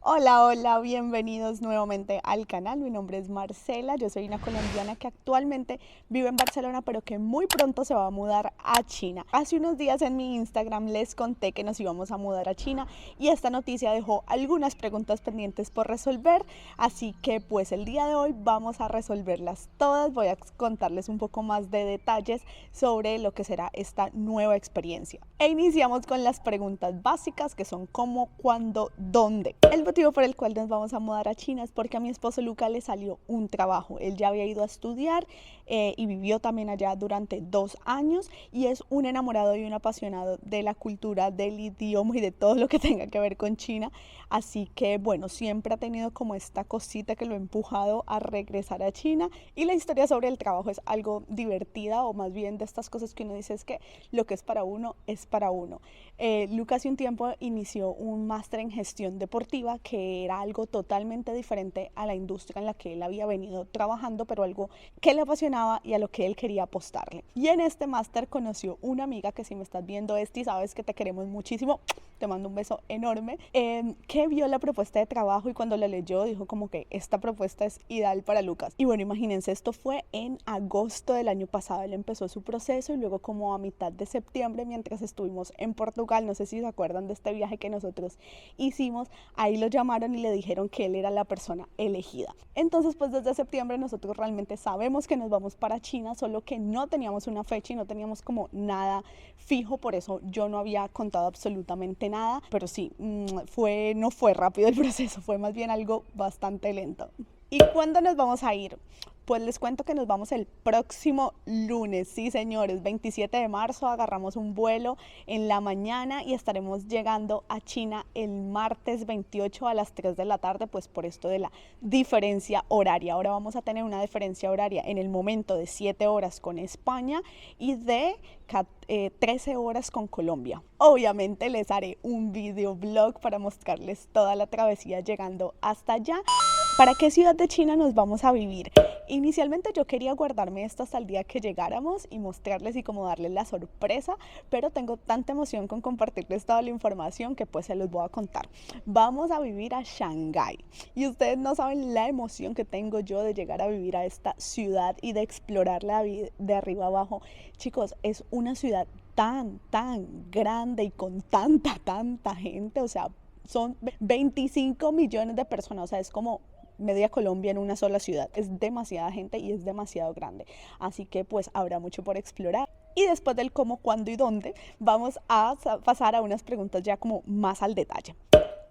Hola, hola, bienvenidos nuevamente al canal. Mi nombre es Marcela, yo soy una colombiana que actualmente vive en Barcelona, pero que muy pronto se va a mudar a China. Hace unos días en mi Instagram les conté que nos íbamos a mudar a China y esta noticia dejó algunas preguntas pendientes por resolver, así que pues el día de hoy vamos a resolverlas todas. Voy a contarles un poco más de detalles sobre lo que será esta nueva experiencia. E iniciamos con las preguntas básicas que son cómo, cuándo, dónde. El motivo por el cual nos vamos a mudar a China es porque a mi esposo Luca le salió un trabajo. Él ya había ido a estudiar y vivió también allá durante 2 años y es un enamorado y un apasionado de la cultura, del idioma y de todo lo que tenga que ver con China. Así que bueno, siempre ha tenido como esta cosita que lo ha empujado a regresar a China, y la historia sobre el trabajo es algo divertida, o más bien de estas cosas que uno dice es que lo que es para uno es para uno. Luca hace un tiempo inició un máster en gestión deportiva, que era algo totalmente diferente a la industria en la que él había venido trabajando, pero algo que le apasionaba y a lo que él quería apostarle. Y en este máster conoció una amiga que, si me estás viendo, Esti, sabes que te queremos muchísimo, te mando un beso enorme, que vio la propuesta de trabajo y cuando la leyó dijo como que esta propuesta es ideal para Lucas. Y bueno, imagínense, esto fue en agosto del año pasado, él empezó su proceso y luego como a mitad de septiembre, mientras estuvimos en Portugal, no sé si se acuerdan de este viaje que nosotros hicimos, ahí lo llamaron y le dijeron que él era la persona elegida. Entonces pues desde septiembre nosotros realmente sabemos que nos vamos para China, solo que no teníamos una fecha y no teníamos como nada fijo, por eso yo no había contado absolutamente nada, pero sí, no fue rápido el proceso, fue más bien algo bastante lento. ¿Y cuándo nos vamos a ir? Pues les cuento que nos vamos el próximo lunes, sí señores, 27 de marzo agarramos un vuelo en la mañana y estaremos llegando a China el martes 28 a las 3 de la tarde, pues por esto de la diferencia horaria. Ahora vamos a tener una diferencia horaria en el momento de 7 horas con España y de 13 horas con Colombia. Obviamente les haré un videoblog para mostrarles toda la travesía llegando hasta allá. ¿Para qué ciudad de China nos vamos a vivir? Inicialmente yo quería guardarme esto hasta el día que llegáramos y mostrarles y como darles la sorpresa, pero tengo tanta emoción con compartirles toda la información que pues se los voy a contar. Vamos a vivir a Shanghái y ustedes no saben la emoción que tengo yo de llegar a vivir a esta ciudad y de explorarla de arriba abajo. Chicos, es una ciudad tan grande y con tanta gente, o sea, son 25 millones de personas, o sea, es como media Colombia en una sola ciudad. Es demasiada gente y es demasiado grande. Así que pues habrá mucho por explorar. Y después del cómo, cuándo y dónde, vamos a pasar a unas preguntas ya como más al detalle.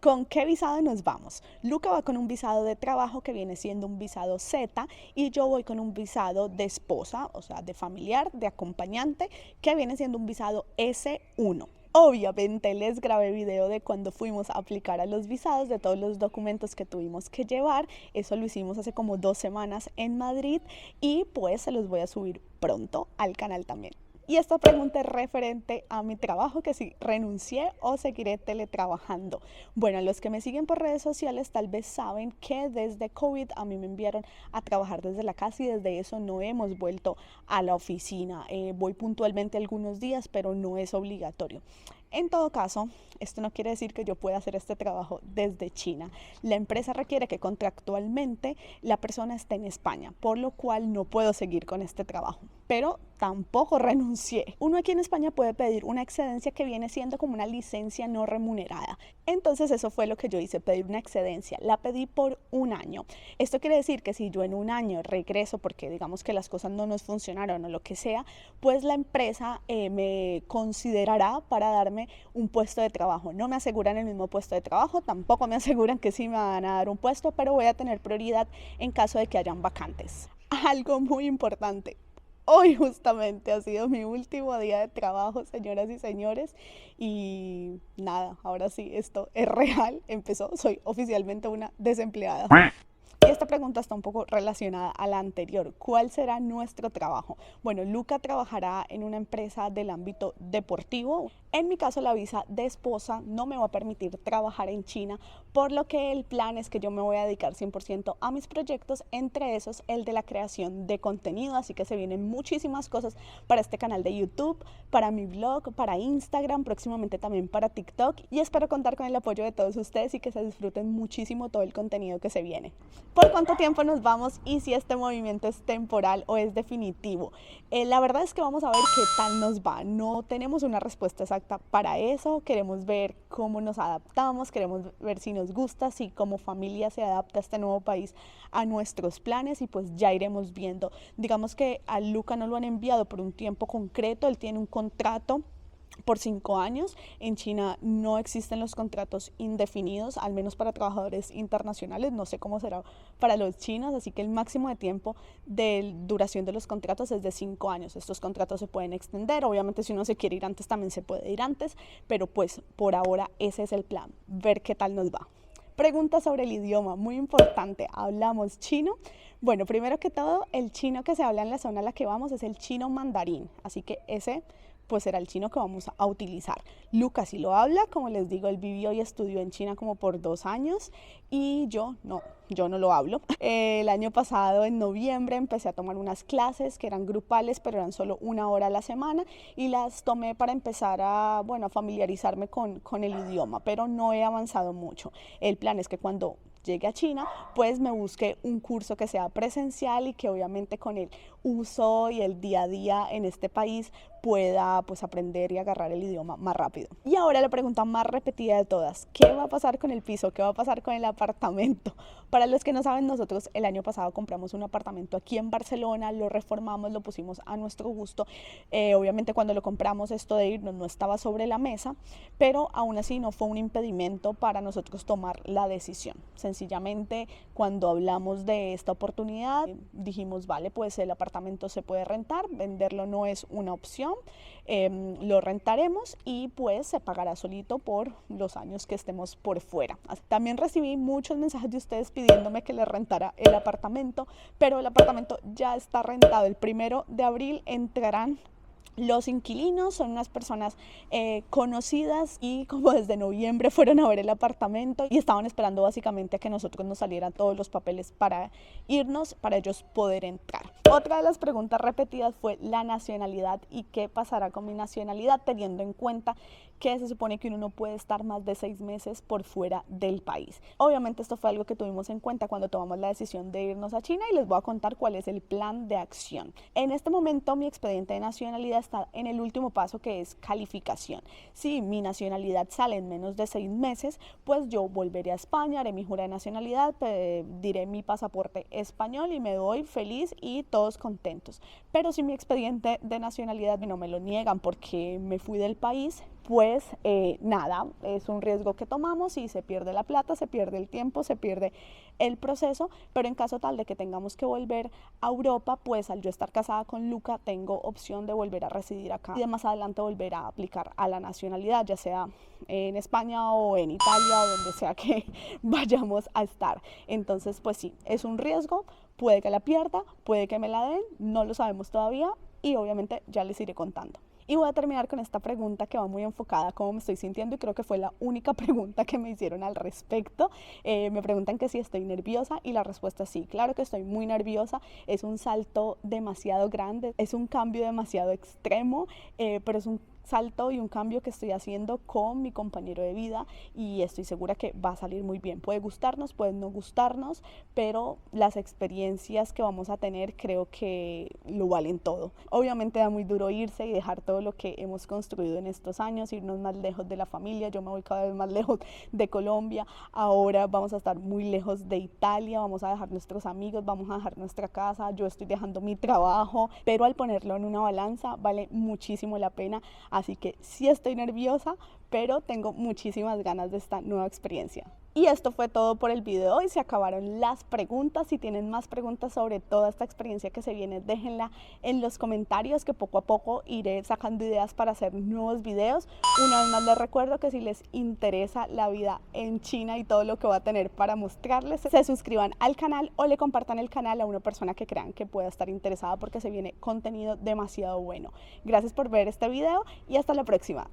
¿Con qué visado nos vamos? Luca va con un visado de trabajo que viene siendo un visado Z y yo voy con un visado de esposa, o sea, de familiar, de acompañante, que viene siendo un visado S1. Obviamente les grabé video de cuando fuimos a aplicar a los visados, de todos los documentos que tuvimos que llevar. Eso lo hicimos hace como 2 semanas en Madrid y pues se los voy a subir pronto al canal también. Y esta pregunta es referente a mi trabajo, que si renuncié o seguiré teletrabajando. Bueno, los que me siguen por redes sociales tal vez saben que desde COVID a mí me enviaron a trabajar desde la casa y desde eso no hemos vuelto a la oficina. Voy puntualmente algunos días, pero no es obligatorio. En todo caso, esto no quiere decir que yo pueda hacer este trabajo desde China. La empresa requiere que contractualmente la persona esté en España, por lo cual no puedo seguir con este trabajo. Pero tampoco renuncié. Uno aquí en España puede pedir una excedencia que viene siendo como una licencia no remunerada. Entonces eso fue lo que yo hice, pedir una excedencia. La pedí por un año. Esto quiere decir que si yo en un año regreso porque digamos que las cosas no nos funcionaron o lo que sea, pues la empresa me considerará para darme un puesto de trabajo. No me aseguran el mismo puesto de trabajo, tampoco me aseguran que sí me van a dar un puesto, pero voy a tener prioridad en caso de que hayan vacantes. Algo muy importante. Hoy justamente ha sido mi último día de trabajo, señoras y señores, y nada, ahora sí, esto es real, empezó, soy oficialmente una desempleada. Y esta pregunta está un poco relacionada a la anterior. ¿Cuál será nuestro trabajo? Bueno, Luca trabajará en una empresa del ámbito deportivo. En mi caso, la visa de esposa no me va a permitir trabajar en China, por lo que el plan es que yo me voy a dedicar 100% a mis proyectos, entre esos el de la creación de contenido, así que se vienen muchísimas cosas para este canal de YouTube, para mi blog, para Instagram, próximamente también para TikTok, y espero contar con el apoyo de todos ustedes y que se disfruten muchísimo todo el contenido que se viene. ¿Por cuánto tiempo nos vamos y si este movimiento es temporal o es definitivo? La verdad es que vamos a ver qué tal nos va. No tenemos una respuesta exacta para eso. Queremos ver cómo nos adaptamos, queremos ver si nos gusta, si como familia se adapta este nuevo país a nuestros planes y pues ya iremos viendo. Digamos que a Luca no lo han enviado por un tiempo concreto, él tiene un contrato por 5 años. En China no existen los contratos indefinidos, al menos para trabajadores internacionales. No sé cómo será para los chinos, así que el máximo de tiempo de duración de los contratos es de 5 años. Estos contratos se pueden extender, obviamente si uno se quiere ir antes también se puede ir antes, pero pues por ahora ese es el plan, ver qué tal nos va. Pregunta sobre el idioma, muy importante, ¿hablamos chino? Bueno, primero que todo, el chino que se habla en la zona a la que vamos es el chino mandarín, así que ese pues será el chino que vamos a utilizar. Lucas sí lo habla, como les digo, él vivió y estudió en China como por 2 años y yo no lo hablo. El año pasado, en noviembre, empecé a tomar unas clases que eran grupales, pero eran solo 1 hora a la semana y las tomé para empezar a familiarizarme con el idioma, pero no he avanzado mucho. El plan es que cuando llegue a China, pues me busque un curso que sea presencial y que obviamente con el uso y el día a día en este país pueda pues aprender y agarrar el idioma más rápido. Y ahora la pregunta más repetida de todas, ¿qué va a pasar con el piso? ¿Qué va a pasar con el apartamento? Para los que no saben, nosotros el año pasado compramos un apartamento aquí en Barcelona, lo reformamos, lo pusimos a nuestro gusto. Obviamente cuando lo compramos esto de irnos no estaba sobre la mesa, pero aún así no fue un impedimento para nosotros tomar la decisión. Sencillamente cuando hablamos de esta oportunidad dijimos, vale, pues el apartamento se puede rentar, venderlo no es una opción, lo rentaremos y pues se pagará solito por los años que estemos por fuera. También recibí muchos mensajes de ustedes pidiéndome que les rentara el apartamento, pero el apartamento ya está rentado. El 1 de abril entrarán los inquilinos, son unas personas conocidas y como desde noviembre fueron a ver el apartamento y estaban esperando básicamente a que nosotros nos salieran todos los papeles para irnos, para ellos poder entrar. Otra de las preguntas repetidas fue la nacionalidad y qué pasará con mi nacionalidad, teniendo en cuenta que se supone que uno no puede estar más de 6 meses por fuera del país. Obviamente esto fue algo que tuvimos en cuenta cuando tomamos la decisión de irnos a China y les voy a contar cuál es el plan de acción. En este momento mi expediente de nacionalidad está en el último paso, que es calificación. Si mi nacionalidad sale en menos de 6 meses, pues yo volveré a España, haré mi jura de nacionalidad, diré mi pasaporte español y me voy feliz y todos contentos. Pero si mi expediente de nacionalidad no me lo niegan porque me fui del país, pues nada, es un riesgo que tomamos y se pierde la plata, se pierde el tiempo, se pierde el proceso, pero en caso tal de que tengamos que volver a Europa, pues al yo estar casada con Luca tengo opción de volver a residir acá y de más adelante volver a aplicar a la nacionalidad, ya sea en España o en Italia o donde sea que vayamos a estar. Entonces pues sí, es un riesgo, puede que la pierda, puede que me la den, no lo sabemos todavía y obviamente ya les iré contando. Y voy a terminar con esta pregunta que va muy enfocada a cómo me estoy sintiendo y creo que fue la única pregunta que me hicieron al respecto. Me preguntan que si estoy nerviosa y la respuesta es sí, claro que estoy muy nerviosa. Es un salto demasiado grande, es un cambio demasiado extremo, pero es un salto y un cambio que estoy haciendo con mi compañero de vida y estoy segura que va a salir muy bien. Puede gustarnos, puede no gustarnos, pero las experiencias que vamos a tener creo que lo valen todo. Obviamente da muy duro irse y dejar todo lo que hemos construido en estos años, irnos más lejos de la familia. Yo me voy cada vez más lejos de Colombia, ahora vamos a estar muy lejos de Italia, vamos a dejar nuestros amigos, vamos a dejar nuestra casa, yo estoy dejando mi trabajo, pero al ponerlo en una balanza vale muchísimo la pena. Así que sí estoy nerviosa, pero tengo muchísimas ganas de esta nueva experiencia. Y esto fue todo por el video de hoy. Se acabaron las preguntas. Si tienen más preguntas sobre toda esta experiencia que se viene, déjenla en los comentarios, que poco a poco iré sacando ideas para hacer nuevos videos. Una vez más les recuerdo que si les interesa la vida en China y todo lo que va a tener para mostrarles, se suscriban al canal o le compartan el canal a una persona que crean que pueda estar interesada, porque se viene contenido demasiado bueno. Gracias por ver este video y hasta la próxima.